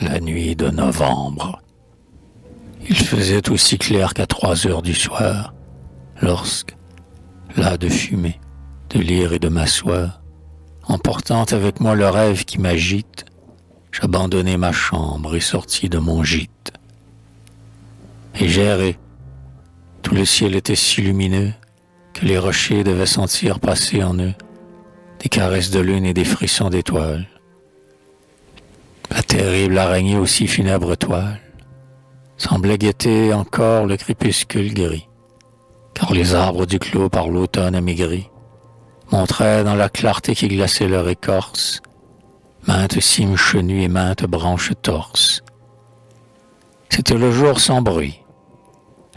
la nuit de novembre. Il faisait aussi clair qu'à 3 heures du soir, lorsque, las de fumer, de lire et de m'asseoir, emportant avec moi le rêve qui m'agite, j'abandonnai ma chambre et sortis de mon gîte. Et j'errai. Tout le ciel était si lumineux que les rochers devaient sentir passer en eux des caresses de lune et des frissons d'étoiles. La terrible araignée aussi funèbre toile semblait guetter encore le crépuscule gris, car les arbres du clos par l'automne amaigri montraient dans la clarté qui glaçait leur écorce maintes cimes chenues et maintes branches torses. C'était le jour sans bruit,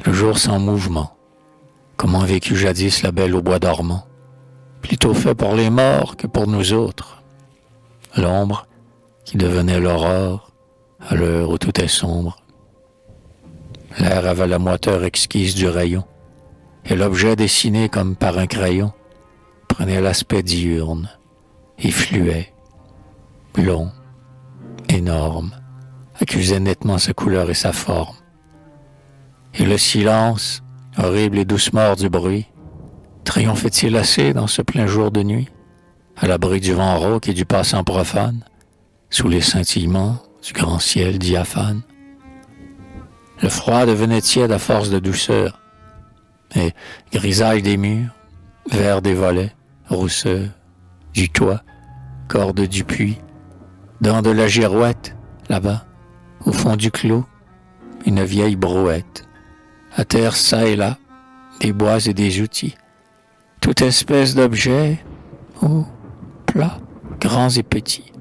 le jour sans mouvement, comme en vécut jadis la belle au bois dormant, plutôt fait pour les morts que pour nous autres. L'ombre qui devenait l'aurore à l'heure où tout est sombre. L'air avait la moiteur exquise du rayon, et l'objet dessiné comme par un crayon prenait l'aspect diurne et fluait, long, énorme, accusait nettement sa couleur et sa forme. Et le silence, horrible et douce mort du bruit, triomphait-il assez dans ce plein jour de nuit, à l'abri du vent rauque et du passant profane, sous les scintillements du grand ciel diaphane? Le froid devenait tiède à force de douceur, et grisaille des murs, vert des volets, rousseur du toit, corde du puits, dans de la girouette, là-bas, au fond du clos, une vieille brouette, à terre çà et là, des bois et des outils, toute espèce d'objets, hauts, plats, grands et petits,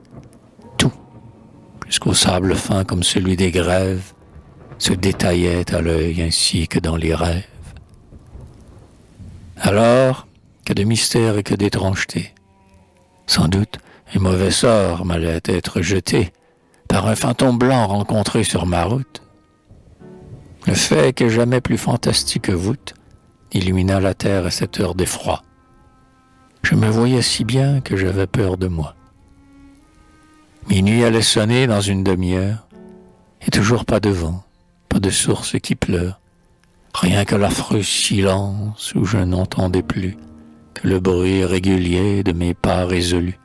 tout, jusqu'au sable fin comme celui des grèves, se détaillait à l'œil ainsi que dans les rêves. Alors, que de mystère et que d'étrangeté. Sans doute, un mauvais sort m'allait être jeté par un fantôme blanc rencontré sur ma route. Le fait que jamais plus fantastique voûte illumina la terre à cette heure d'effroi. Je me voyais si bien que j'avais peur de moi. Minuit allait sonner dans une demi-heure, et toujours pas de vent, pas de source qui pleure, rien que l'affreux silence où je n'entendais plus que le bruit régulier de mes pas résolus.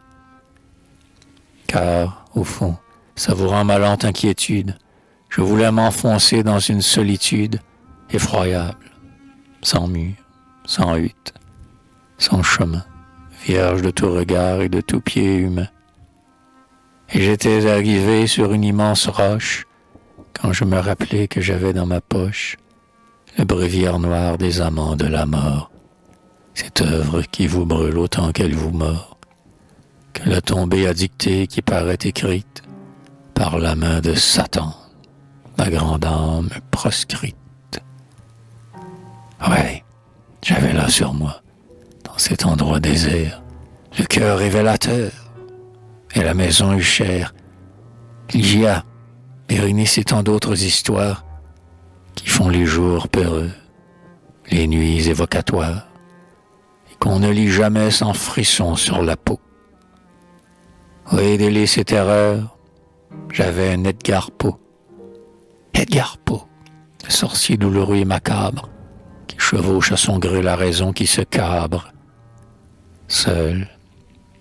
Car, au fond, savourant ma lente inquiétude, je voulais m'enfoncer dans une solitude effroyable, sans mur, sans hutte, sans chemin, vierge de tout regard et de tout pied humain. Et j'étais arrivé sur une immense roche quand je me rappelai que j'avais dans ma poche le bréviaire noir des amants de la mort, cette œuvre qui vous brûle autant qu'elle vous mord, que la tombée a dictée qui paraît écrite par la main de Satan, ma grande âme proscrite. Ouais, j'avais là sur moi, dans cet endroit désert, le cœur révélateur, et la maison eut chère. Ligia, Bérénice et tant d'autres histoires qui font les jours peureux, les nuits évocatoires, et qu'on ne lit jamais sans frisson sur la peau. Oui, délices et terreurs, j'avais un Edgar Poe. Edgar Poe, le sorcier douloureux et macabre, qui chevauche à son gré la raison qui se cabre. Seul,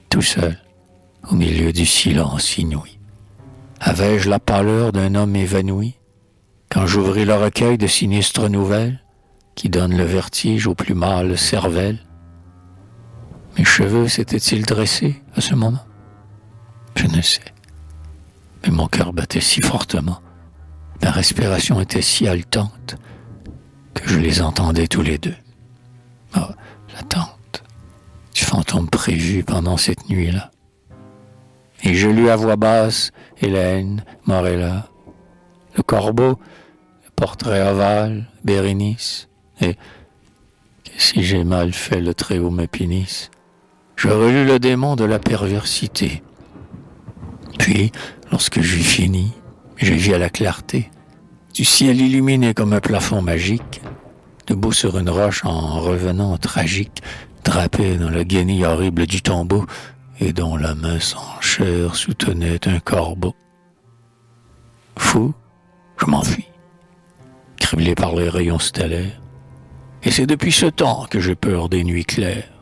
tout seul, au milieu du silence inouï. Avais-je la pâleur d'un homme évanoui quand j'ouvris le recueil de sinistres nouvelles qui donnent le vertige aux plus mâles cervelles? Mes cheveux s'étaient-ils dressés à ce moment? Je ne sais. Mais mon cœur battait si fortement, ma respiration était si haletante que je les entendais tous les deux. Oh, l'attente du fantôme prévu pendant cette nuit-là. Et je lus à voix basse Hélène, Morella, le corbeau, le portrait ovale, Bérénice, et que si j'ai mal fait le Très-Haut me punisse. Je relus le démon de la perversité. Puis, lorsque j'eus fini, je vis à la clarté du ciel illuminé comme un plafond magique, debout sur une roche en revenant tragique, drapé dans le guenille horrible du tombeau, et dont la main sans chair soutenait un corbeau. Fou, je m'enfuis, criblé par les rayons stellaires. Et c'est depuis ce temps que j'ai peur des nuits claires.